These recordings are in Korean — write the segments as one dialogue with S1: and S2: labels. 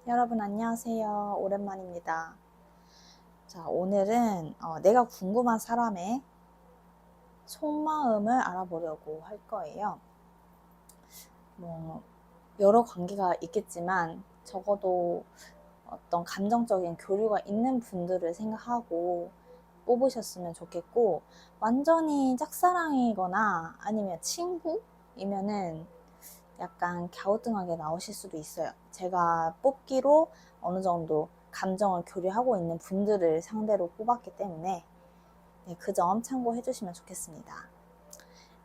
S1: 여러분 안녕하세요. 오랜만입니다. 자, 오늘은 내가 궁금한 사람의 속마음을 알아보려고 할 거예요. 뭐 여러 관계가 있겠지만 적어도 어떤 감정적인 교류가 있는 분들을 생각하고 뽑으셨으면 좋겠고, 완전히 짝사랑이거나 아니면 친구이면은 약간 갸우뚱하게 나오실 수도 있어요. 제가 뽑기로 어느 정도 감정을 교류하고 있는 분들을 상대로 뽑았기 때문에 그 점 참고해 주시면 좋겠습니다.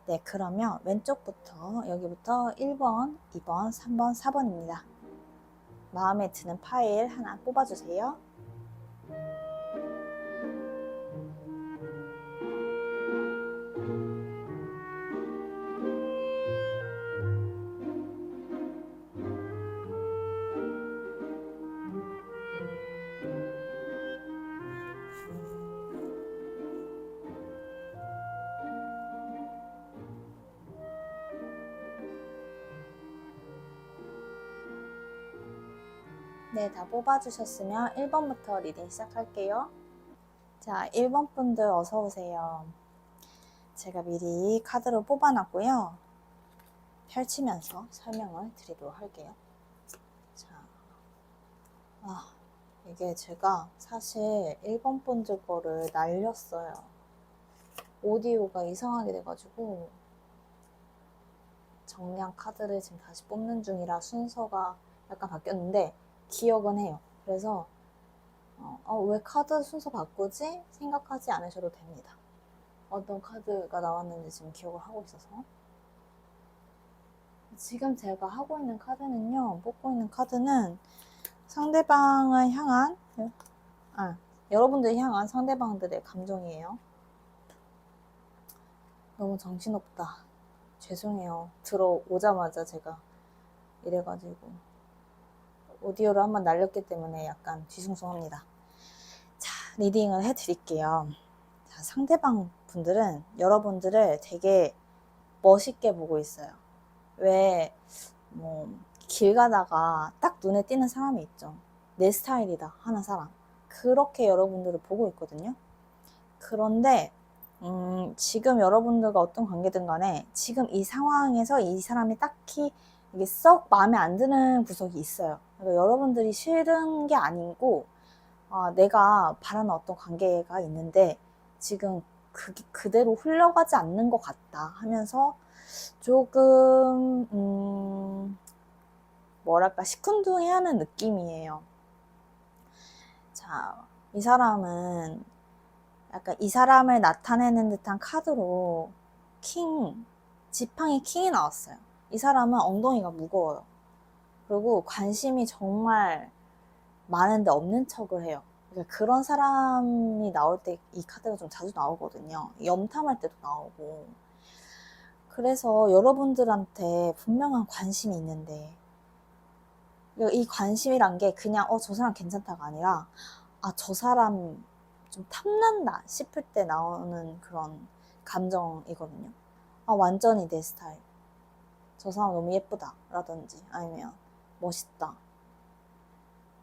S1: 네, 그러면 왼쪽부터 여기부터 1번, 2번, 3번, 4번입니다. 마음에 드는 파일 하나 뽑아주세요. 네, 다 뽑아주셨으면 1번부터 리딩 시작할게요. 자, 1번 분들 어서 오세요. 제가 미리 카드를 뽑아놨고요. 펼치면서 설명을 드리도록 할게요. 자, 이게 제가 사실 1번 분들 거를 날렸어요. 오디오가 이상하게 돼가지고 정량 카드를 지금 다시 뽑는 중이라 순서가 약간 바뀌었는데 기억은 해요. 그래서 왜 카드 순서 바꾸지? 생각하지 않으셔도 됩니다. 어떤 카드가 나왔는지 지금 기억을 하고 있어서. 지금 제가 하고 있는 카드는요, 뽑고 있는 카드는 상대방을 향한, 여러분들 향한 상대방들의 감정이에요. 너무 정신없다. 죄송해요. 들어오자마자 제가 이래가지고 오디오를 한번 날렸기 때문에 약간 뒤숭숭합니다. 자, 리딩을 해드릴게요. 자, 상대방 분들은 여러분들을 되게 멋있게 보고 있어요. 왜, 길 가다가 딱 눈에 띄는 사람이 있죠. 내 스타일이다 하는 사람. 그렇게 여러분들을 보고 있거든요. 그런데 지금 여러분들과 어떤 관계든 간에 지금 이 상황에서 이 사람이 딱히 이게 썩 마음에 안 드는 구석이 있어요. 그러니까 여러분들이 싫은 게 아니고 내가 바라는 어떤 관계가 있는데 지금 그대로 흘러가지 않는 것 같다 하면서 조금 뭐랄까 시큰둥해하는 느낌이에요. 자, 이 사람은 약간 이 사람을 나타내는 듯한 카드로 지팡이 킹이 나왔어요. 이 사람은 엉덩이가 무거워요. 그리고 관심이 정말 많은데 없는 척을 해요. 그러니까 그런 사람이 나올 때 이 카드가 좀 자주 나오거든요. 염탐할 때도 나오고. 그래서 여러분들한테 분명한 관심이 있는데 이 관심이란 게 그냥 저 사람 괜찮다가 아니라 저 사람 좀 탐난다 싶을 때 나오는 그런 감정이거든요. 완전히 내 스타일. 저 사람 너무 예쁘다 라든지 아니면 멋있다.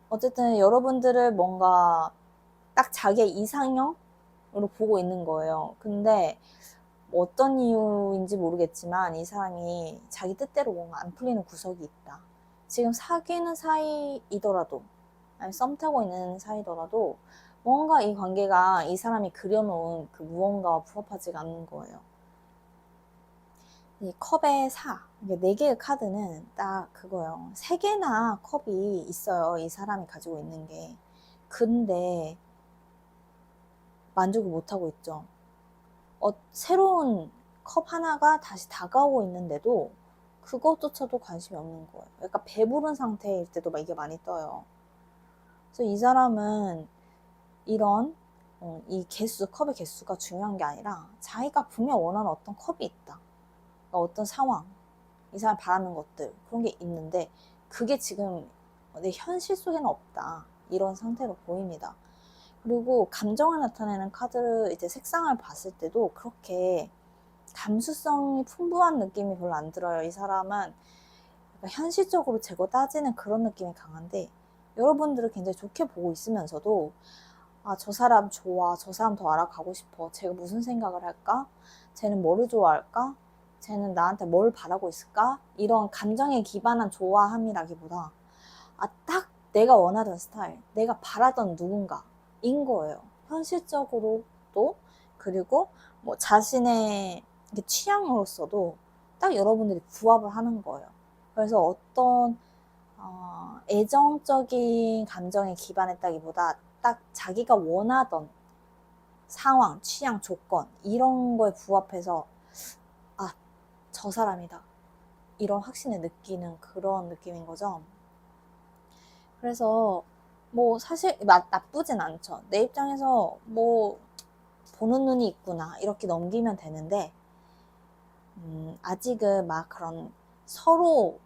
S1: 어쨌든 여러분들을 뭔가 딱 자기의 이상형으로 보고 있는 거예요. 근데 어떤 이유인지 모르겠지만 이 사람이 자기 뜻대로 뭔가 안 풀리는 구석이 있다. 지금 사귀는 사이이더라도 아니면 썸 타고 있는 사이더라도 뭔가 이 관계가 이 사람이 그려놓은 그 무언가와 부합하지가 않는 거예요. 이 컵의 4, 이게 4개의 카드는 딱 그거예요. 3개나 컵이 있어요. 이 사람이 가지고 있는 게. 근데 만족을 못하고 있죠. 새로운 컵 하나가 다시 다가오고 있는데도 그것조차도 관심이 없는 거예요. 약간 배부른 상태일 때도 이게 많이 떠요. 그래서 이 사람은 이런 이 컵의 개수가 중요한 게 아니라 자기가 분명 원하는 어떤 컵이 있다. 그러니까 어떤 상황, 이 사람이 바라는 것들 그런 게 있는데 그게 지금 내 현실 속에는 없다. 이런 상태로 보입니다. 그리고 감정을 나타내는 카드 이제 색상을 봤을 때도 그렇게 감수성이 풍부한 느낌이 별로 안 들어요. 이 사람은 현실적으로 재고 따지는 그런 느낌이 강한데 여러분들을 굉장히 좋게 보고 있으면서도 아, 저 사람 좋아, 저 사람 더 알아가고 싶어, 쟤가 무슨 생각을 할까, 쟤는 뭐를 좋아할까, 쟤는 나한테 뭘 바라고 있을까, 이런 감정에 기반한 좋아함이라기보다 아, 딱 내가 원하던 스타일, 내가 바라던 누군가인 거예요. 현실적으로도, 그리고 뭐 자신의 취향으로서도 딱 여러분들이 부합을 하는 거예요. 그래서 어떤 애정적인 감정에 기반했다기보다 딱 자기가 원하던 상황, 취향, 조건 이런 거에 부합해서 아, 저 사람이다, 이런 확신을 느끼는 그런 느낌인 거죠. 그래서 뭐 사실 나쁘진 않죠. 내 입장에서 뭐 보는 눈이 있구나 이렇게 넘기면 되는데 아직은 막 그런 서로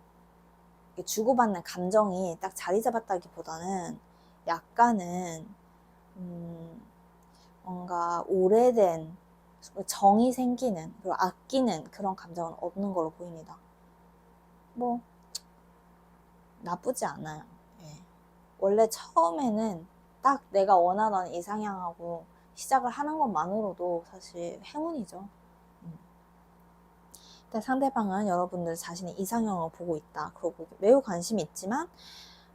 S1: 주고받는 감정이 딱 자리 잡았다기보다는 약간은 뭔가 오래된 정이 생기는, 그리고 아끼는 그런 감정은 없는 걸로 보입니다. 뭐 나쁘지 않아요. 예. 원래 처음에는 딱 내가 원하던 이상향하고 시작을 하는 것만으로도 사실 행운이죠. 일단 상대방은 여러분들 자신이 이상형을 보고 있다, 그리고 매우 관심이 있지만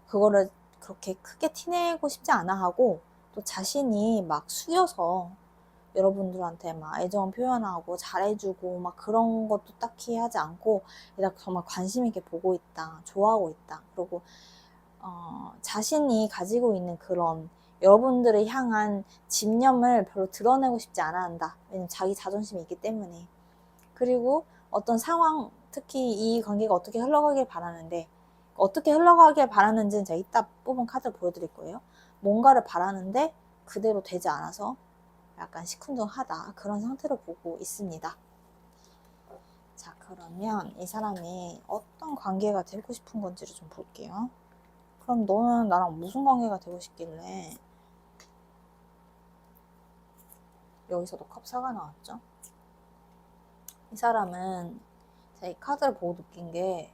S1: 그거를 그렇게 크게 티내고 싶지 않아 하고, 또 자신이 막 숙여서 여러분들한테 막 애정 표현하고 잘해주고 막 그런 것도 딱히 하지 않고 일단 정말 관심 있게 보고 있다, 좋아하고 있다, 그리고 자신이 가지고 있는 그런 여러분들을 향한 집념을 별로 드러내고 싶지 않아 한다. 왜냐면 자기 자존심이 있기 때문에. 그리고 어떤 상황, 특히 이 관계가 어떻게 흘러가길 바라는데, 어떻게 흘러가길 바라는지는 제가 이따 뽑은 카드를 보여드릴 거예요. 뭔가를 바라는데 그대로 되지 않아서 약간 시큰둥하다, 그런 상태로 보고 있습니다. 자, 그러면 이 사람이 어떤 관계가 되고 싶은 건지를 좀 볼게요. 그럼 너는 나랑 무슨 관계가 되고 싶길래? 여기서도 컵4가 나왔죠. 이 사람은 제가 이 카드를 보고 느낀 게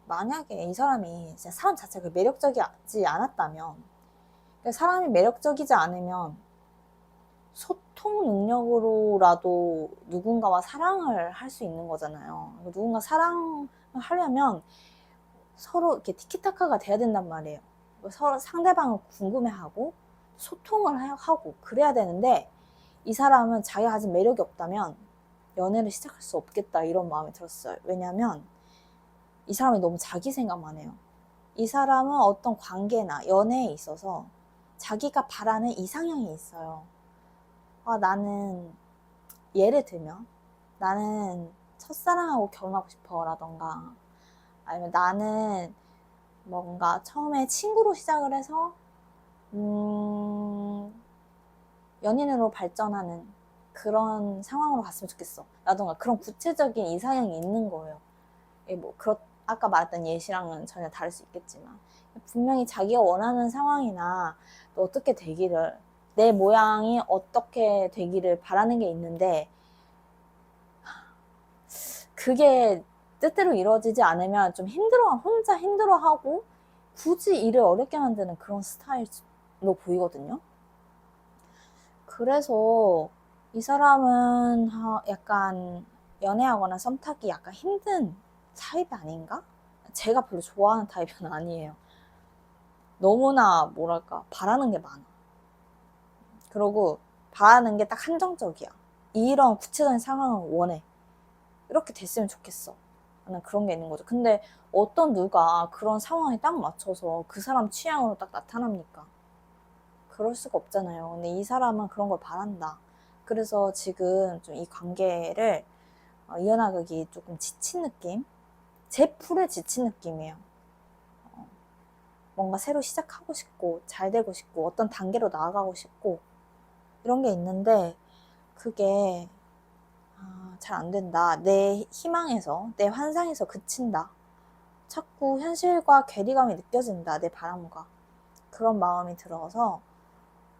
S1: 만약에 이 사람이 진짜 사람 자체가 매력적이지 않았다면, 사람이 매력적이지 않으면 소통 능력으로라도 누군가와 사랑을 할 수 있는 거잖아요. 누군가 사랑을 하려면 서로 이렇게 티키타카가 돼야 된단 말이에요. 서로 상대방을 궁금해하고 소통을 하고 그래야 되는데, 이 사람은 자기가 아직 매력이 없다면 연애를 시작할 수 없겠다, 이런 마음이 들었어요. 왜냐면 이 사람이 너무 자기 생각만 해요. 이 사람은 어떤 관계나 연애에 있어서 자기가 바라는 이상형이 있어요. 나는, 예를 들면 나는 첫사랑하고 결혼하고 싶어 라던가, 아니면 나는 뭔가 처음에 친구로 시작을 해서 연인으로 발전하는 그런 상황으로 갔으면 좋겠어 라던가, 그런 구체적인 이상형이 있는 거예요. 뭐 아까 말했던 예시랑은 전혀 다를 수 있겠지만 분명히 자기가 원하는 상황이나 또 어떻게 되기를, 내 모양이 어떻게 되기를 바라는 게 있는데, 그게 뜻대로 이루어지지 않으면 좀 혼자 힘들어하고 굳이 일을 어렵게 만드는 그런 스타일로 보이거든요. 그래서 이 사람은 약간 연애하거나 썸 타기 약간 힘든 타입이 아닌가? 제가 별로 좋아하는 타입은 아니에요. 너무나 뭐랄까 바라는 게 많아. 그리고 바라는 게 딱 한정적이야. 이런 구체적인 상황을 원해. 이렇게 됐으면 좋겠어. 나는 그런 게 있는 거죠. 근데 어떤 누가 그런 상황에 딱 맞춰서 그 사람 취향으로 딱 나타납니까? 그럴 수가 없잖아요. 근데 이 사람은 그런 걸 바란다. 그래서 지금 좀 이 관계를 이어나가기 조금 지친 느낌? 제 풀에 지친 느낌이에요. 뭔가 새로 시작하고 싶고 잘 되고 싶고 어떤 단계로 나아가고 싶고 이런 게 있는데 그게 잘 안 된다. 내 희망에서, 내 환상에서 그친다. 자꾸 현실과 괴리감이 느껴진다. 내 바람과. 그런 마음이 들어서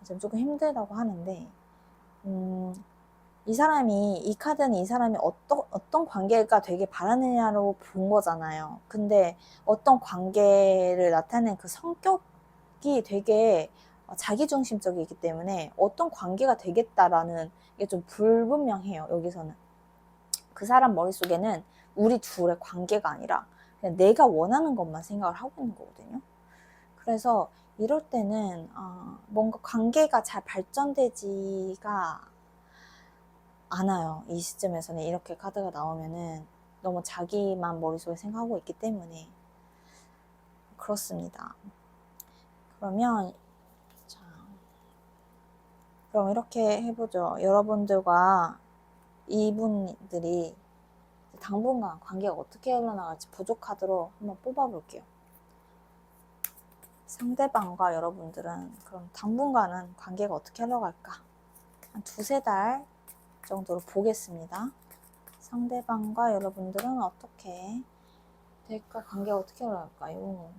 S1: 지금 조금 힘들다고 하는데 이 사람이, 이 카드는 이 사람이 어떤 관계가 되게 바라느냐로 본 거잖아요. 근데 어떤 관계를 나타낸 그 성격이 되게 자기중심적이기 때문에 어떤 관계가 되겠다라는 게 좀 불분명해요, 여기서는. 그 사람 머릿속에는 우리 둘의 관계가 아니라 그냥 내가 원하는 것만 생각을 하고 있는 거거든요. 그래서 이럴 때는 뭔가 관계가 잘 발전되지가 않아요. 이 시점에서는 이렇게 카드가 나오면은 너무 자기만 머릿속에 생각하고 있기 때문에 그렇습니다. 그러면 자, 그럼 이렇게 해보죠. 여러분들과 이분들이 당분간 관계가 어떻게 흘러나갈지 부족 카드로 한번 뽑아볼게요. 상대방과 여러분들은 그럼 당분간은 관계가 어떻게 흘러갈까? 한 2-3달 정도로 보겠습니다. 상대방과 여러분들은 어떻게 될까? 관계가 어떻게 흘러갈까요?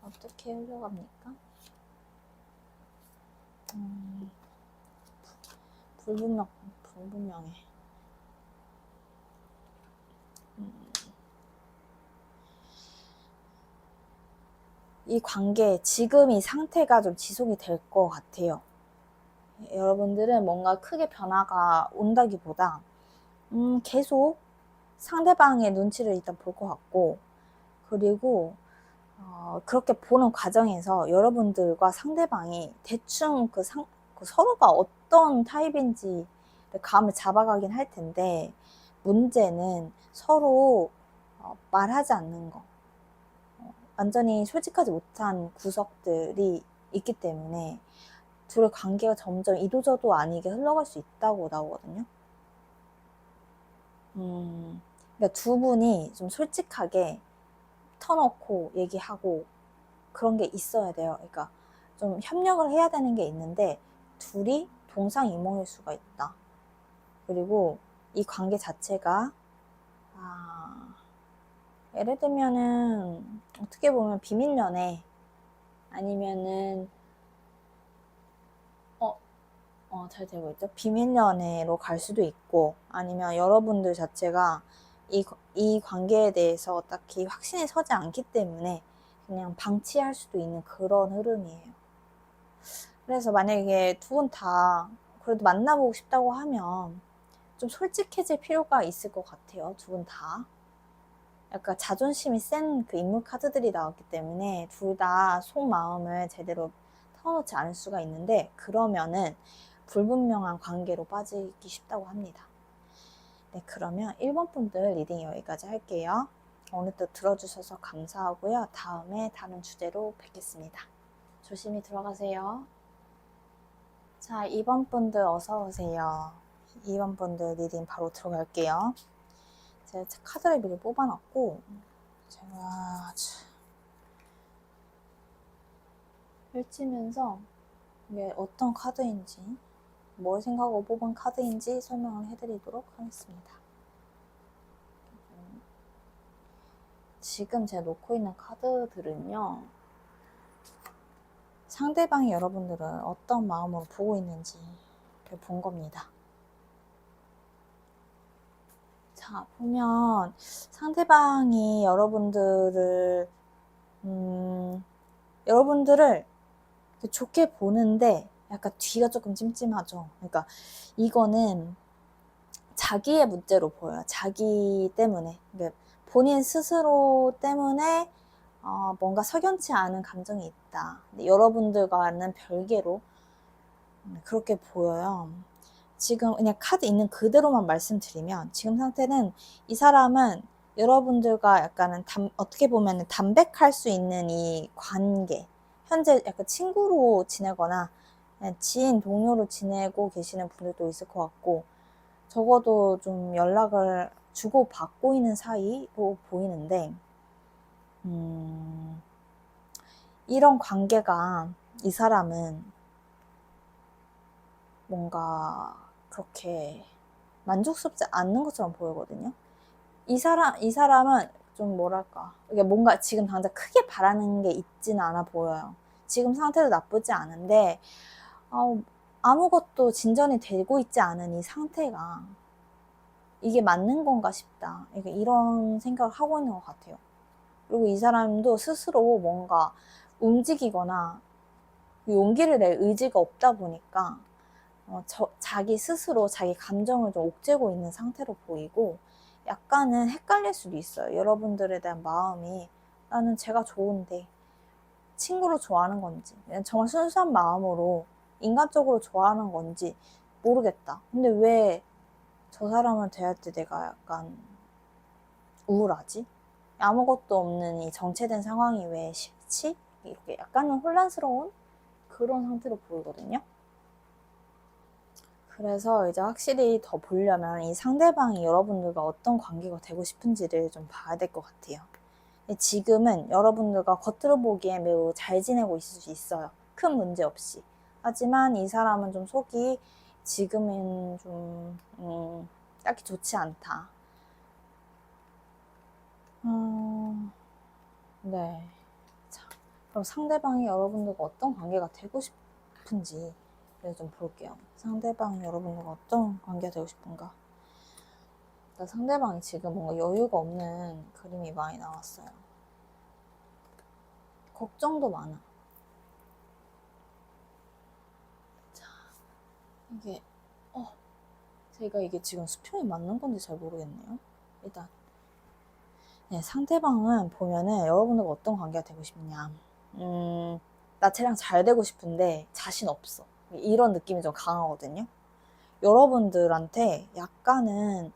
S1: 어떻게 흘러갑니까? 불분명해. 이 관계, 지금 이 상태가 좀 지속이 될 것 같아요. 여러분들은 뭔가 크게 변화가 온다기보다 계속 상대방의 눈치를 일단 볼 것 같고, 그리고 그렇게 보는 과정에서 여러분들과 상대방이 대충 그 서로가 어떤 타입인지 감을 잡아가긴 할 텐데, 문제는 서로 말하지 않는 거, 완전히 솔직하지 못한 구석들이 있기 때문에 둘의 관계가 점점 이도저도 아니게 흘러갈 수 있다고 나오거든요. 그러니까 두 분이 좀 솔직하게 터놓고 얘기하고 그런 게 있어야 돼요. 그러니까 좀 협력을 해야 되는 게 있는데 둘이 동상이몽일 수가 있다. 그리고 이 관계 자체가 예를 들면은 어떻게 보면 비밀연애 아니면은 잘 되고 있죠. 비밀연애로 갈 수도 있고, 아니면 여러분들 자체가 이 관계에 대해서 딱히 확신이 서지 않기 때문에 그냥 방치할 수도 있는 그런 흐름이에요. 그래서 만약에 두 분 다 그래도 만나보고 싶다고 하면 좀 솔직해질 필요가 있을 것 같아요. 두 분 다. 약간 자존심이 센 그 인물 카드들이 나왔기 때문에 둘 다 속마음을 제대로 터놓지 않을 수가 있는데, 그러면은 불분명한 관계로 빠지기 쉽다고 합니다. 네, 그러면 1번 분들 리딩 여기까지 할게요. 오늘도 들어주셔서 감사하고요. 다음에 다른 주제로 뵙겠습니다. 조심히 들어가세요. 자, 2번 분들 어서 오세요. 2번 분들 리딩 바로 들어갈게요. 제가 카드를 미리 뽑아놨고, 제가 펼치면서 이게 어떤 카드인지, 뭘 생각하고 뽑은 카드인지 설명을 해드리도록 하겠습니다. 지금 제가 놓고 있는 카드들은요, 상대방이 여러분들을 어떤 마음으로 보고 있는지 본 겁니다. 자, 보면 상대방이 여러분들을 좋게 보는데 약간 뒤가 조금 찜찜하죠. 그러니까 이거는 자기의 문제로 보여요. 자기 때문에. 그러니까 본인 스스로 때문에 뭔가 석연치 않은 감정이 있다. 근데 여러분들과는 별개로 그렇게 보여요. 지금 그냥 카드 있는 그대로만 말씀드리면, 지금 상태는 이 사람은 여러분들과 약간은 어떻게 보면 담백할 수 있는 이 관계, 현재 약간 친구로 지내거나 지인, 동료로 지내고 계시는 분들도 있을 것 같고, 적어도 좀 연락을 주고받고 있는 사이로 보이는데, 이런 관계가 이 사람은 뭔가 그렇게 만족스럽지 않는 것처럼 보이거든요. 이 사람은 좀 뭐랄까, 이게 뭔가 지금 당장 크게 바라는 게 있지는 않아 보여요. 지금 상태도 나쁘지 않은데 아무것도 진전이 되고 있지 않은 이 상태가 이게 맞는 건가 싶다. 이런 생각을 하고 있는 것 같아요. 그리고 이 사람도 스스로 뭔가 움직이거나 용기를 낼 의지가 없다 보니까 자기 스스로 자기 감정을 좀 옥죄고 있는 상태로 보이고 약간은 헷갈릴 수도 있어요. 여러분들에 대한 마음이 나는 제가 좋은데 친구로 좋아하는 건지 정말 순수한 마음으로 인간적으로 좋아하는 건지 모르겠다. 근데 왜 저 사람을 대할 때 내가 약간 우울하지? 아무것도 없는 이 정체된 상황이 왜 싫지? 이렇게 약간은 혼란스러운 그런 상태로 보이거든요. 그래서 이제 확실히 더 보려면 이 상대방이 여러분들과 어떤 관계가 되고 싶은지를 좀 봐야 될 것 같아요. 지금은 여러분들과 겉으로 보기에 매우 잘 지내고 있을 수 있어요. 큰 문제 없이. 하지만 이 사람은 좀 속이 지금은 좀 딱히 좋지 않다. 네. 자, 그럼 상대방이 여러분들과 어떤 관계가 되고 싶은지 좀 볼게요. 상대방이 여러분들과 어떤 관계가 되고 싶은가? 상대방이 지금 뭔가 여유가 없는 그림이 많이 나왔어요. 걱정도 많아. 자, 이게 제가 이게 지금 수평이 맞는 건지 잘 모르겠네요. 일단 네, 상대방은 보면은 여러분들과 어떤 관계가 되고 싶냐. 나 쟤랑 잘 되고 싶은데 자신 없어. 이런 느낌이 좀 강하거든요. 여러분들한테 약간은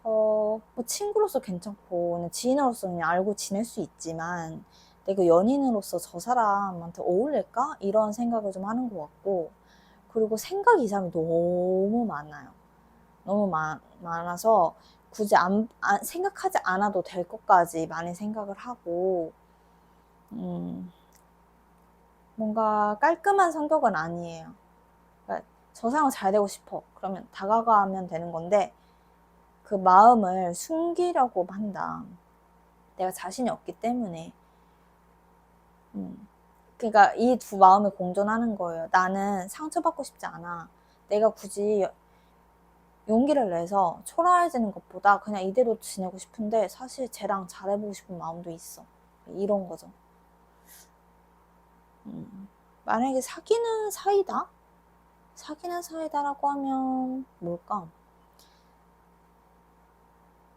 S1: 뭐 친구로서 괜찮고 그냥 지인으로서 그냥 알고 지낼 수 있지만 내가 연인으로서 저 사람한테 어울릴까? 이런 생각을 좀 하는 것 같고 그리고 생각 이상이 너무 많아요. 너무 많아서 굳이 생각하지 않아도 될 것까지 많이 생각을 하고 뭔가 깔끔한 성격은 아니에요. 그러니까 저 사람과 잘 되고 싶어. 그러면 다가가면 되는 건데 그 마음을 숨기려고 한다. 내가 자신이 없기 때문에. 그러니까 이 두 마음이 공존하는 거예요. 나는 상처받고 싶지 않아. 내가 굳이 용기를 내서 초라해지는 것보다 그냥 이대로 지내고 싶은데 사실 쟤랑 잘해보고 싶은 마음도 있어. 이런 거죠. 만약에 사귀는 사이다? 사귀는 사이다라고 하면 뭘까?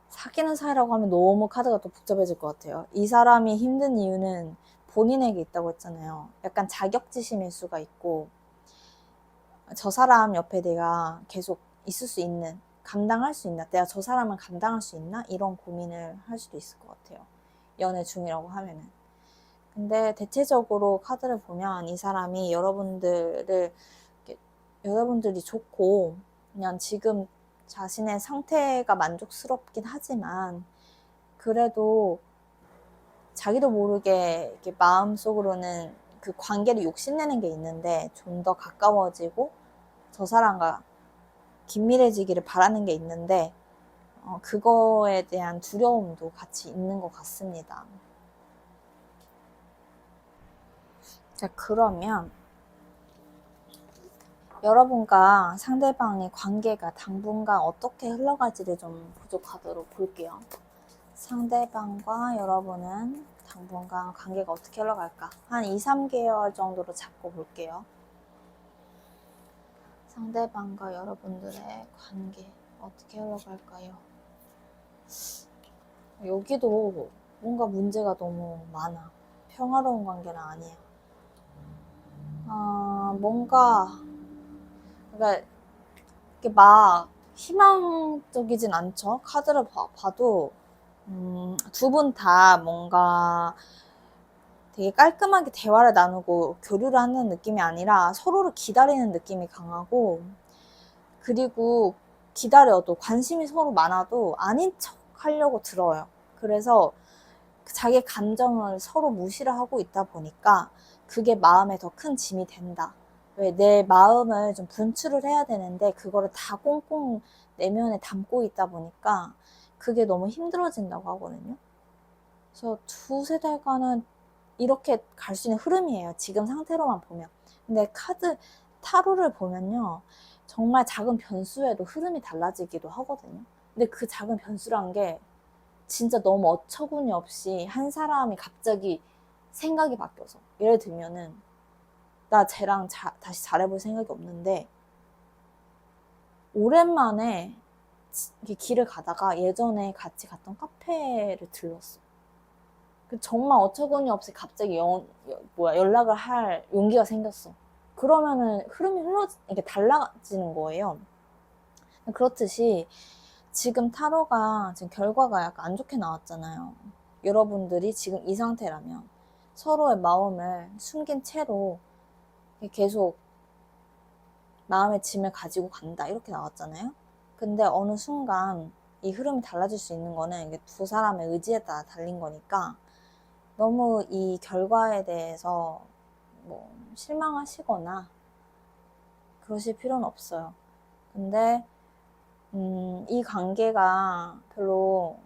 S1: 사귀는 사이라고 하면 너무 카드가 또 복잡해질 것 같아요. 이 사람이 힘든 이유는 본인에게 있다고 했잖아요. 약간 자격지심일 수가 있고 저 사람 옆에 내가 계속 있을 수 있는, 감당할 수 있나? 내가 저 사람을 감당할 수 있나? 이런 고민을 할 수도 있을 것 같아요. 연애 중이라고 하면은. 근데 대체적으로 카드를 보면 이 사람이 여러분들이 좋고 그냥 지금 자신의 상태가 만족스럽긴 하지만 그래도 자기도 모르게 이렇게 마음속으로는 그 관계를 욕심내는 게 있는데 좀 더 가까워지고 저 사람과 긴밀해지기를 바라는 게 있는데 그거에 대한 두려움도 같이 있는 것 같습니다. 자, 그러면 여러분과 상대방의 관계가 당분간 어떻게 흘러갈지를 좀 부족하도록 볼게요. 상대방과 여러분은 당분간 관계가 어떻게 흘러갈까? 한 2, 3개월 정도로 잡고 볼게요. 상대방과 여러분들의 관계 어떻게 흘러갈까요? 여기도 뭔가 문제가 너무 많아. 평화로운 관계는 아니야. 뭔가 그러니까 이게 막 희망적이진 않죠. 카드를 봐도 두 분 다 뭔가 되게 깔끔하게 대화를 나누고 교류를 하는 느낌이 아니라 서로를 기다리는 느낌이 강하고 그리고 기다려도 관심이 서로 많아도 아닌 척 하려고 들어요. 그래서 자기 감정을 서로 무시를 하고 있다 보니까 그게 마음에 더 큰 짐이 된다. 왜 내 마음을 좀 분출을 해야 되는데 그거를 다 꽁꽁 내면에 담고 있다 보니까 그게 너무 힘들어진다고 하거든요. 그래서 두세 달간은 이렇게 갈 수 있는 흐름이에요. 지금 상태로만 보면. 근데 카드 타로를 보면요, 정말 작은 변수에도 흐름이 달라지기도 하거든요. 근데 그 작은 변수란 게 진짜 너무 어처구니 없이 한 사람이 갑자기 생각이 바뀌어서, 예를 들면은 나 쟤랑 다시 잘해볼 생각이 없는데 오랜만에 길을 가다가 예전에 같이 갔던 카페를 들렀어. 정말 어처구니 없이 갑자기 연락을 할 용기가 생겼어. 그러면은 흐름이 이게 달라지는 거예요. 그렇듯이 지금 타로가, 지금 결과가 약간 안 좋게 나왔잖아요. 여러분들이 지금 이 상태라면 서로의 마음을 숨긴 채로 계속 마음의 짐을 가지고 간다, 이렇게 나왔잖아요. 근데 어느 순간 이 흐름이 달라질 수 있는 거는 이게 두 사람의 의지에 따라 달린 거니까 너무 이 결과에 대해서 뭐 실망하시거나 그러실 필요는 없어요. 근데 이 관계가 별로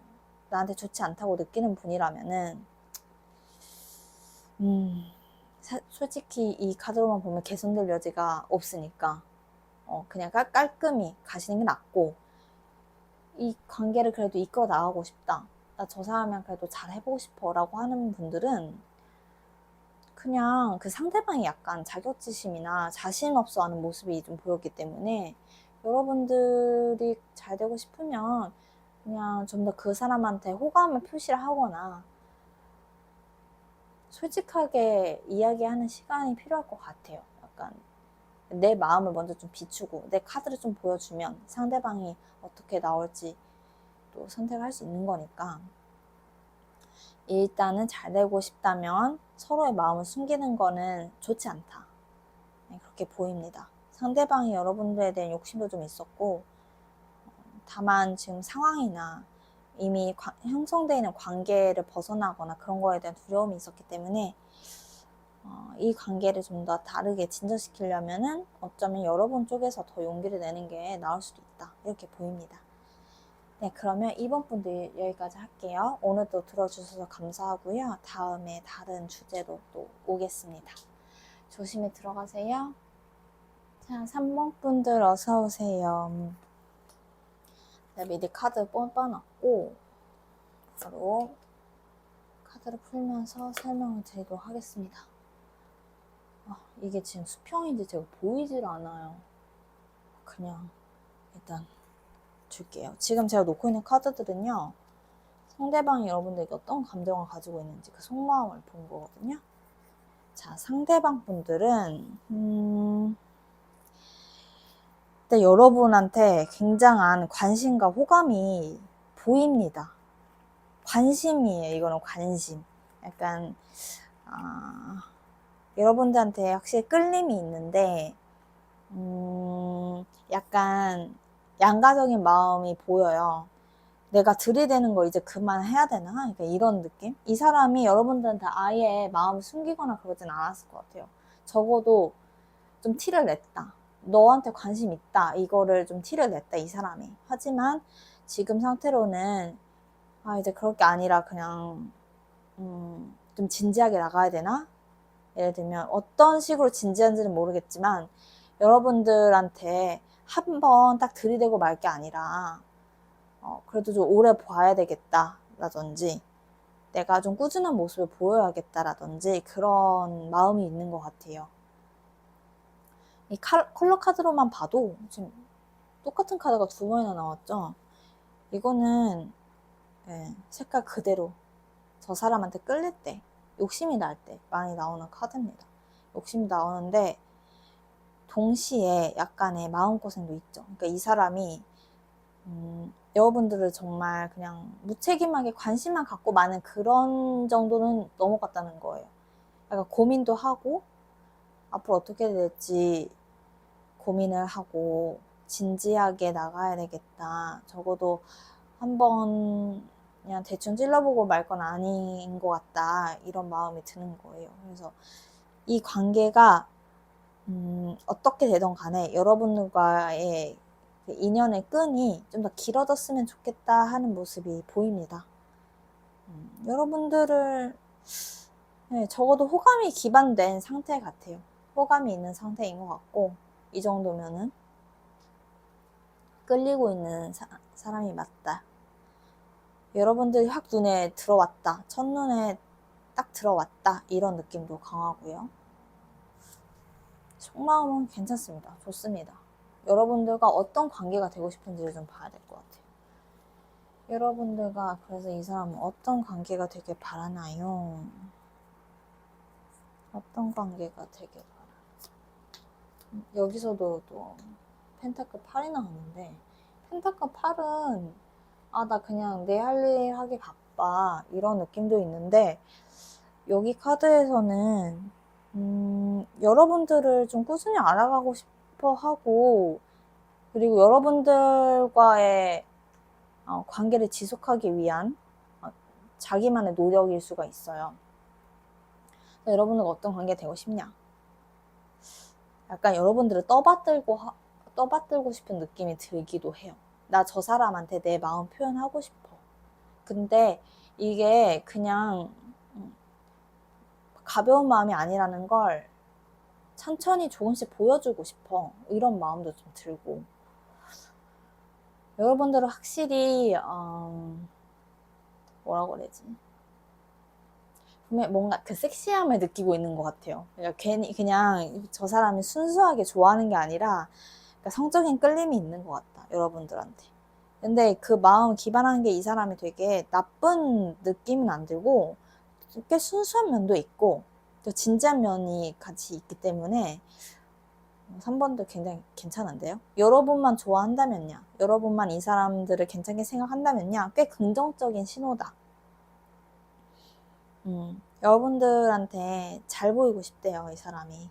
S1: 나한테 좋지 않다고 느끼는 분이라면은 솔직히 이 카드로만 보면 개선될 여지가 없으니까 그냥 깔끔히 가시는 게 낫고, 이 관계를 그래도 이끌어 나가고 싶다, 나 저 사람이랑 그래도 잘 해보고 싶어 라고 하는 분들은 그냥 그 상대방이 약간 자격지심이나 자신 없어 하는 모습이 좀 보였기 때문에, 여러분들이 잘 되고 싶으면 그냥 좀 더 그 사람한테 호감을 표시를 하거나 솔직하게 이야기하는 시간이 필요할 것 같아요. 약간 내 마음을 먼저 좀 비추고 내 카드를 좀 보여주면 상대방이 어떻게 나올지 또 선택할 수 있는 거니까, 일단은 잘 되고 싶다면 서로의 마음을 숨기는 거는 좋지 않다, 그렇게 보입니다. 상대방이 여러분들에 대한 욕심도 좀 있었고, 다만 지금 상황이나 이미 형성되어 있는 관계를 벗어나거나 그런 거에 대한 두려움이 있었기 때문에 이 관계를 좀 더 다르게 진전시키려면은 어쩌면 여러분 쪽에서 더 용기를 내는 게 나을 수도 있다, 이렇게 보입니다. 네, 그러면 이번 분들 여기까지 할게요. 오늘도 들어주셔서 감사하고요. 다음에 다른 주제로 또 오겠습니다. 조심히 들어가세요. 자, 3번 분들 어서 오세요. 네, 미리 카드 뽑아놨고 바로 카드를 풀면서 설명을 드리도록 하겠습니다. 이게 지금 수평인지 제가 보이질 않아요. 그냥 일단 줄게요. 지금 제가 놓고 있는 카드들은요, 상대방이 여러분들에게 어떤 감정을 가지고 있는지 그 속마음을 본 거거든요. 자, 상대방 분들은 일단 여러분한테 굉장한 관심과 호감이 보입니다. 관심이에요. 이거는 관심. 약간 여러분들한테 확실히 끌림이 있는데 약간 양가적인 마음이 보여요. 내가 들이대는 거 이제 그만해야 되나? 그러니까 이런 느낌? 이 사람이 여러분들한테 아예 마음을 숨기거나 그러진 않았을 것 같아요. 적어도 좀 티를 냈다, 너한테 관심 있다, 이거를 좀 티를 냈다, 이 사람이. 하지만 지금 상태로는 이제 그럴 게 아니라 그냥 좀 진지하게 나가야 되나? 예를 들면 어떤 식으로 진지한지는 모르겠지만 여러분들한테 한 번 딱 들이대고 말 게 아니라 그래도 좀 오래 봐야 되겠다 라든지 내가 좀 꾸준한 모습을 보여야겠다라든지 그런 마음이 있는 것 같아요. 이 컬러 카드로만 봐도 지금 똑같은 카드가 두 번이나 나왔죠. 이거는 색깔 그대로 저 사람한테 끌릴 때, 욕심이 날 때 많이 나오는 카드입니다. 욕심이 나오는데 동시에 약간의 마음고생도 있죠. 그러니까 이 사람이 여러분들을 정말 그냥 무책임하게 관심만 갖고 마는 그런 정도는 넘어갔다는 거예요. 약간 고민도 하고 앞으로 어떻게 될지 고민을 하고 진지하게 나가야 되겠다, 적어도 한번 그냥 대충 찔러보고 말 건 아닌 것 같다, 이런 마음이 드는 거예요. 그래서 이 관계가 어떻게 되던 간에 여러분들과의 그 인연의 끈이 좀 더 길어졌으면 좋겠다 하는 모습이 보입니다. 여러분들을 적어도 호감이 기반된 상태 같아요. 호감이 있는 상태인 것 같고, 이 정도면은 끌리고 있는 사람이 맞다. 여러분들이 확 눈에 들어왔다. 첫눈에 딱 들어왔다. 이런 느낌도 강하고요. 속마음은 괜찮습니다. 좋습니다. 여러분들과 어떤 관계가 되고 싶은지를 좀 봐야 될 것 같아요. 여러분들과 그래서 이 사람은 어떤 관계가 되길 바라나요? 어떤 관계가 되길 바라나요? 여기서도 또 펜타클 8이 나오는데 펜타클 8은 나 그냥 내 할 일 하기 바빠 이런 느낌도 있는데 여기 카드에서는 여러분들을 좀 꾸준히 알아가고 싶어 하고 그리고 여러분들과의 관계를 지속하기 위한 자기만의 노력일 수가 있어요. 여러분은 어떤 관계 되고 싶냐? 약간 여러분들을 떠받들고 싶은 느낌이 들기도 해요. 나 저 사람한테 내 마음 표현하고 싶어. 근데 이게 그냥 가벼운 마음이 아니라는 걸 천천히 조금씩 보여주고 싶어. 이런 마음도 좀 들고. 여러분들은 확실히 뭐라고 그러지? 뭔가 그 섹시함을 느끼고 있는 것 같아요. 그러니까 괜히 그냥 저 사람이 순수하게 좋아하는 게 아니라 그러니까 성적인 끌림이 있는 것 같다. 여러분들한테. 근데 그 마음 기반한 게 이 사람이 되게 나쁜 느낌은 안 들고 꽤 순수한 면도 있고 또 진지한 면이 같이 있기 때문에 3번도 굉장히 괜찮은데요. 여러분만 좋아한다면요. 여러분만 이 사람들을 괜찮게 생각한다면요. 꽤 긍정적인 신호다. 여러분들한테 잘 보이고 싶대요. 이 사람이.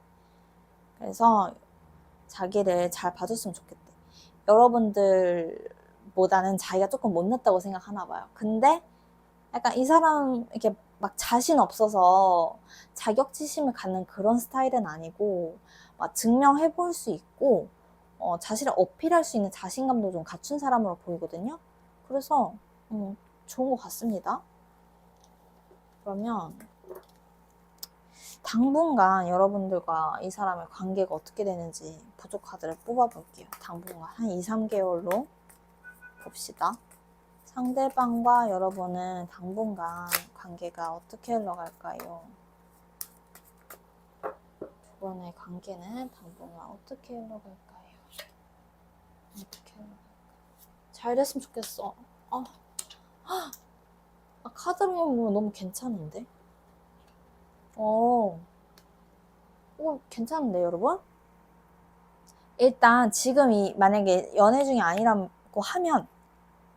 S1: 그래서 자기를 잘 봐줬으면 좋겠대. 여러분들보다는 자기가 조금 못났다고 생각하나 봐요. 근데 약간 이 사람 이렇게 막 자신 없어서 자격지심을 갖는 그런 스타일은 아니고 막 증명해 볼 수 있고 자신을 어필할 수 있는 자신감도 좀 갖춘 사람으로 보이거든요. 그래서 좋은 것 같습니다. 그러면 당분간 여러분들과 이 사람의 관계가 어떻게 되는지 부족 카드를 뽑아볼게요. 당분간 한 2, 3개월로 봅시다. 상대방과 여러분은 당분간 관계가 어떻게 흘러갈까요? 두 번의 관계는 당분간 어떻게 흘러갈까요? 어떻게 흘러갈까요? 잘 됐으면 좋겠어. 카드로 보면 너무 괜찮은데? 괜찮은데, 여러분? 일단 지금 만약에 연애 중이 아니라고 하면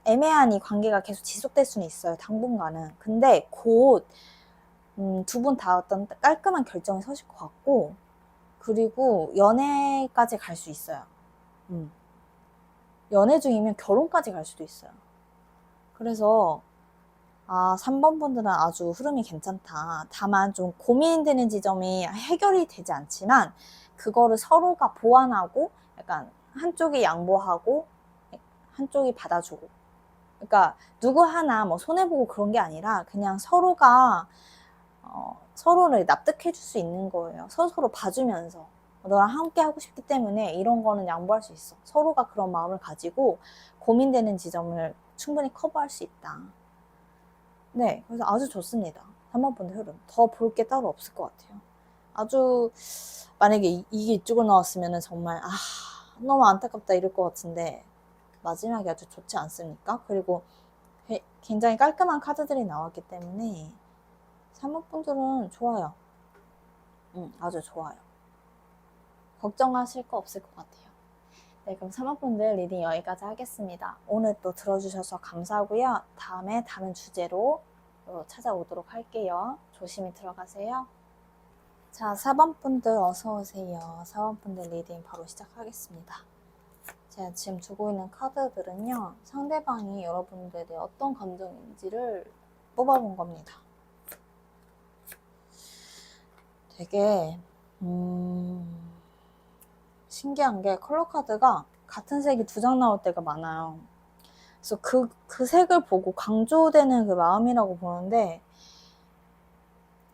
S1: 애매한 이 관계가 계속 지속될 수는 있어요. 당분간은. 근데 곧 두 분 다 어떤 깔끔한 결정이 서실 것 같고 그리고 연애까지 갈 수 있어요. 연애 중이면 결혼까지 갈 수도 있어요. 그래서 3번 분들은 아주 흐름이 괜찮다. 다만 좀 고민되는 지점이 해결이 되지 않지만 그거를 서로가 보완하고 약간 한쪽이 양보하고 한쪽이 받아주고 그러니까 누구 하나 뭐 손해보고 그런 게 아니라 그냥 서로가 서로를 납득해 줄 수 있는 거예요. 서로 봐주면서 너랑 함께 하고 싶기 때문에 이런 거는 양보할 수 있어. 서로가 그런 마음을 가지고 고민되는 지점을 충분히 커버할 수 있다. 네, 그래서 아주 좋습니다. 3번 분의 흐름. 더 볼 게 따로 없을 것 같아요. 아주 만약에 이게 이쪽으로 나왔으면 정말 너무 안타깝다 이럴 것 같은데 마지막이 아주 좋지 않습니까? 그리고 굉장히 깔끔한 카드들이 나왔기 때문에 3번 분들은 좋아요. 아주 좋아요. 걱정하실 거 없을 것 같아요. 네, 그럼 3번 분들 리딩 여기까지 하겠습니다. 오늘 또 들어주셔서 감사하고요. 다음에 다른 주제로 찾아오도록 할게요. 조심히 들어가세요. 자, 4번 분들 어서 오세요. 4번 분들 리딩 바로 시작하겠습니다. 제가 지금 두고 있는 카드들은요. 상대방이 여러분들에 대해 어떤 감정인지를 뽑아본 겁니다. 되게 신기한 게 컬러 카드가 같은 색이 2장 나올 때가 많아요. 그래서 그 색을 보고 강조되는 그 마음이라고 보는데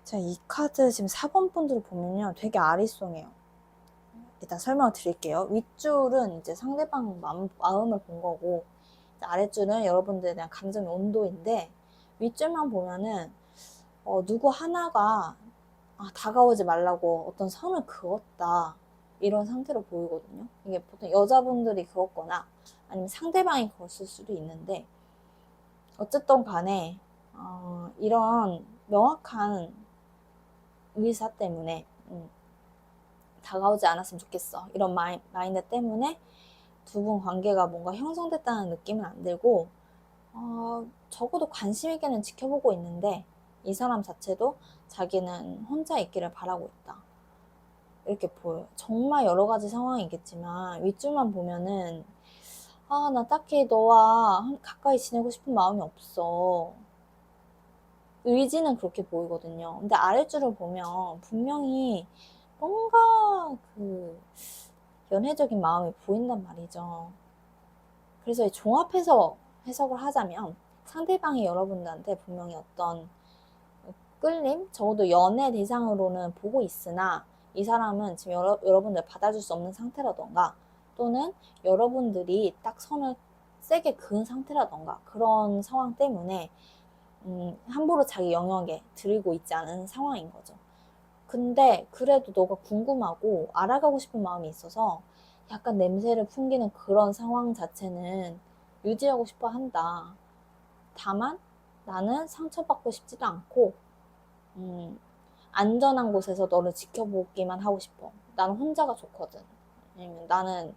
S1: 제가 이 카드 지금 4번 분들을 보면요. 되게 아리송해요. 일단 설명을 드릴게요. 윗줄은 이제 상대방 마음을 본 거고, 아랫줄은 여러분들에 대한 감정의 온도인데, 윗줄만 보면은 누구 하나가 다가오지 말라고 어떤 선을 그었다, 이런 상태로 보이거든요. 이게 보통 여자분들이 그었거나 아니면 상대방이 그었을 수도 있는데, 어쨌든 간에 이런 명확한 의사 때문에 다가오지 않았으면 좋겠어, 이런 마인드 때문에 두 분 관계가 뭔가 형성됐다는 느낌은 안 들고, 적어도 관심 있게는 지켜보고 있는데 이 사람 자체도 자기는 혼자 있기를 바라고 있다, 이렇게 보여요. 정말 여러 가지 상황이 있겠지만 윗줄만 보면은 나 딱히 너와 가까이 지내고 싶은 마음이 없어, 의지는 그렇게 보이거든요. 근데 아랫줄을 보면 분명히 뭔가 그 연애적인 마음이 보인단 말이죠. 그래서 종합해서 해석을 하자면 상대방이 여러분들한테 분명히 어떤 끌림? 적어도 연애 대상으로는 보고 있으나 이 사람은 지금 여러분들 받아줄 수 없는 상태라던가, 또는 여러분들이 딱 선을 세게 그은 상태라던가, 그런 상황 때문에 함부로 자기 영역에 들이고 있지 않은 상황인 거죠. 근데 그래도 너가 궁금하고 알아가고 싶은 마음이 있어서 약간 냄새를 풍기는 그런 상황 자체는 유지하고 싶어 한다. 다만 나는 상처받고 싶지도 않고 안전한 곳에서 너를 지켜보기만 하고 싶어. 나는 혼자가 좋거든. 아니면 나는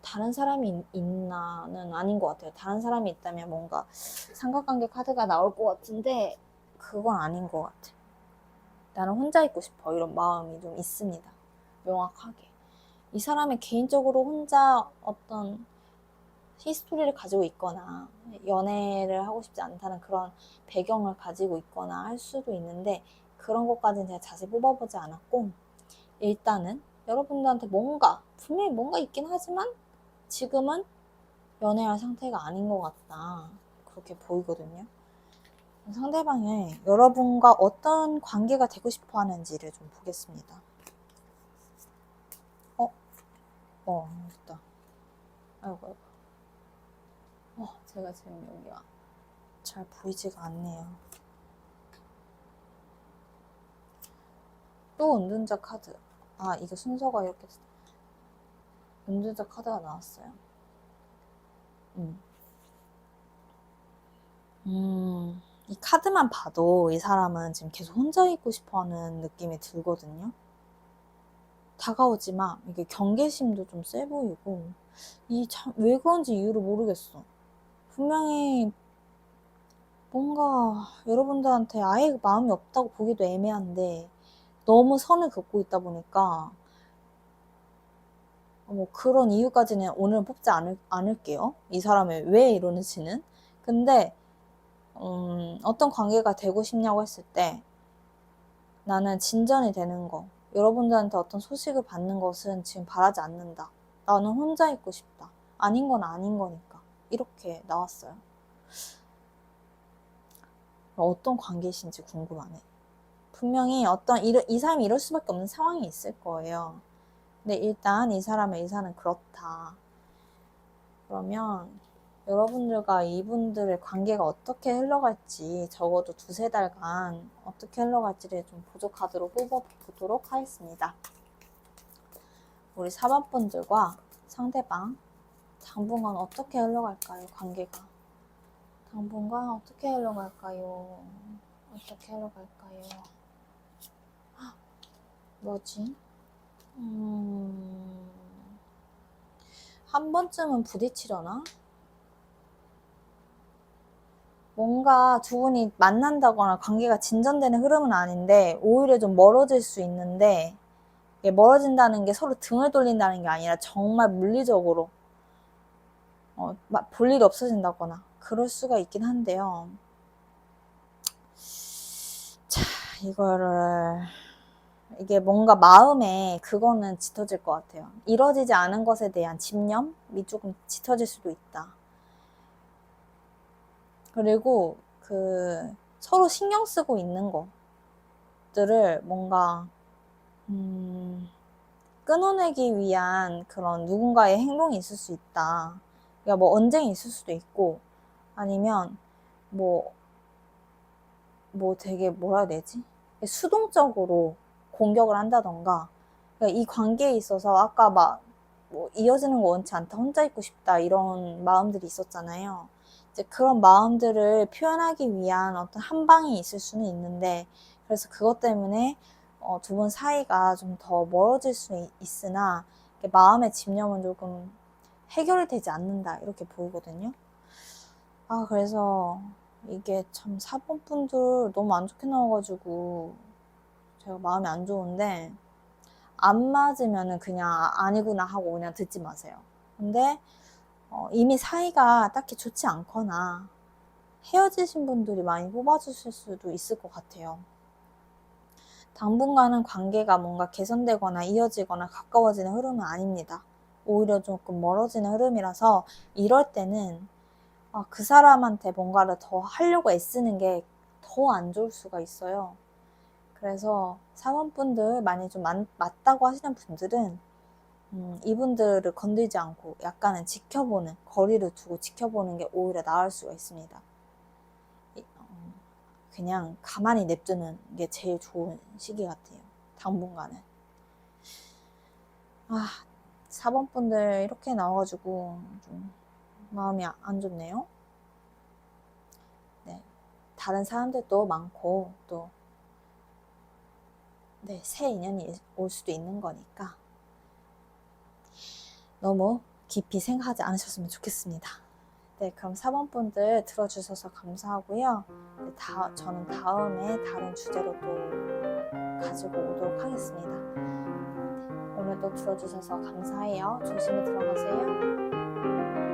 S1: 다른 사람이 있나는 아닌 것 같아요. 다른 사람이 있다면 뭔가 삼각관계 카드가 나올 것 같은데 그건 아닌 것 같아요. 나는 혼자 있고 싶어, 이런 마음이 좀 있습니다. 명확하게. 이 사람이 개인적으로 혼자 어떤 히스토리를 가지고 있거나 연애를 하고 싶지 않다는 그런 배경을 가지고 있거나 할 수도 있는데, 그런 것까지는 제가 자세히 뽑아보지 않았고, 일단은 여러분들한테 분명히 뭔가 있긴 하지만 지금은 연애할 상태가 아닌 것 같다, 그렇게 보이거든요. 상대방이 여러분과 어떤 관계가 되고 싶어 하는지를 좀 보겠습니다. 됐다. 아이고. 제가 지금 여기가 잘 보이지가 않네요. 또 은둔자 카드. 이게 순서가 이렇게 은둔자 카드가 나왔어요. 이 카드만 봐도 이 사람은 지금 계속 혼자 있고 싶어하는 느낌이 들거든요. 다가오지 마. 이게 경계심도 좀 세 보이고, 왜 그런지 이유를 모르겠어. 분명히 뭔가 여러분들한테 아예 마음이 없다고 보기도 애매한데 너무 선을 긋고 있다 보니까 그런 이유까지는 오늘 뽑지 않을게요. 이 사람이 왜 이러는지는. 근데 어떤 관계가 되고 싶냐고 했을 때 나는 진전이 되는 거, 여러분들한테 어떤 소식을 받는 것은 지금 바라지 않는다. 나는 혼자 있고 싶다. 아닌 건 아닌 거니까. 이렇게 나왔어요. 어떤 관계이신지 궁금하네. 분명히 이 사람이 이럴 수밖에 없는 상황이 있을 거예요. 근데 일단 이 사람의 의사는 그렇다. 그러면 여러분들과 이분들의 관계가 어떻게 흘러갈지, 적어도 2-3달간 어떻게 흘러갈지를 좀 보조카드로 뽑아보도록 하겠습니다. 우리 4번 분들과 상대방 당분간 어떻게 흘러갈까요? 관계가 당분간 어떻게 흘러갈까요? 어떻게 흘러갈까요? 뭐지? 한 번쯤은 부딪히려나? 뭔가 두 분이 만난다거나 관계가 진전되는 흐름은 아닌데 오히려 좀 멀어질 수 있는데, 멀어진다는 게 서로 등을 돌린다는 게 아니라 정말 물리적으로 볼 일이 없어진다거나 그럴 수가 있긴 한데요. 자, 이게 뭔가 마음에 그거는 짙어질 것 같아요. 이뤄지지 않은 것에 대한 집념이 조금 짙어질 수도 있다. 그리고 서로 신경 쓰고 있는 것들을 뭔가 끊어내기 위한 그런 누군가의 행동이 있을 수 있다. 그러니까 뭐 언쟁이 있을 수도 있고, 아니면 뭐 되게 뭐라 해야 되지? 수동적으로 공격을 한다던가, 그러니까 이 관계에 있어서 아까 막 뭐 이어지는 거 원치 않다, 혼자 있고 싶다 이런 마음들이 있었잖아요. 이제 그런 마음들을 표현하기 위한 어떤 한방이 있을 수는 있는데, 그래서 그것 때문에 두 분 사이가 좀 더 멀어질 수 있으나 마음의 집념은 조금 해결되지 않는다 이렇게 보이거든요. 그래서 이게 참 4번 분들 너무 안 좋게 나와가지고 제가 마음이 안 좋은데, 안 맞으면은 그냥 아니구나 하고 그냥 듣지 마세요. 근데 이미 사이가 딱히 좋지 않거나 헤어지신 분들이 많이 뽑아주실 수도 있을 것 같아요. 당분간은 관계가 뭔가 개선되거나 이어지거나 가까워지는 흐름은 아닙니다. 오히려 조금 멀어지는 흐름이라서, 이럴 때는 그 사람한테 뭔가를 더 하려고 애쓰는 게 더 안 좋을 수가 있어요. 그래서 사원분들 많이 좀 맞다고 하시는 분들은 이분들을 건들지 않고 약간은 지켜보는, 거리를 두고 지켜보는 게 오히려 나을 수가 있습니다. 그냥 가만히 냅두는 게 제일 좋은 시기 같아요. 당분간은. 4번 분들 이렇게 나와가지고 좀 마음이 안 좋네요. 네, 다른 사람들도 많고 또 새 인연이 올 수도 있는 거니까 너무 깊이 생각하지 않으셨으면 좋겠습니다. 네, 그럼 4번 분들 들어주셔서 감사하고요. 저는 다음에 다른 주제로 또 가지고 오도록 하겠습니다. 오늘도 들어주셔서 감사해요. 조심히 들어가세요.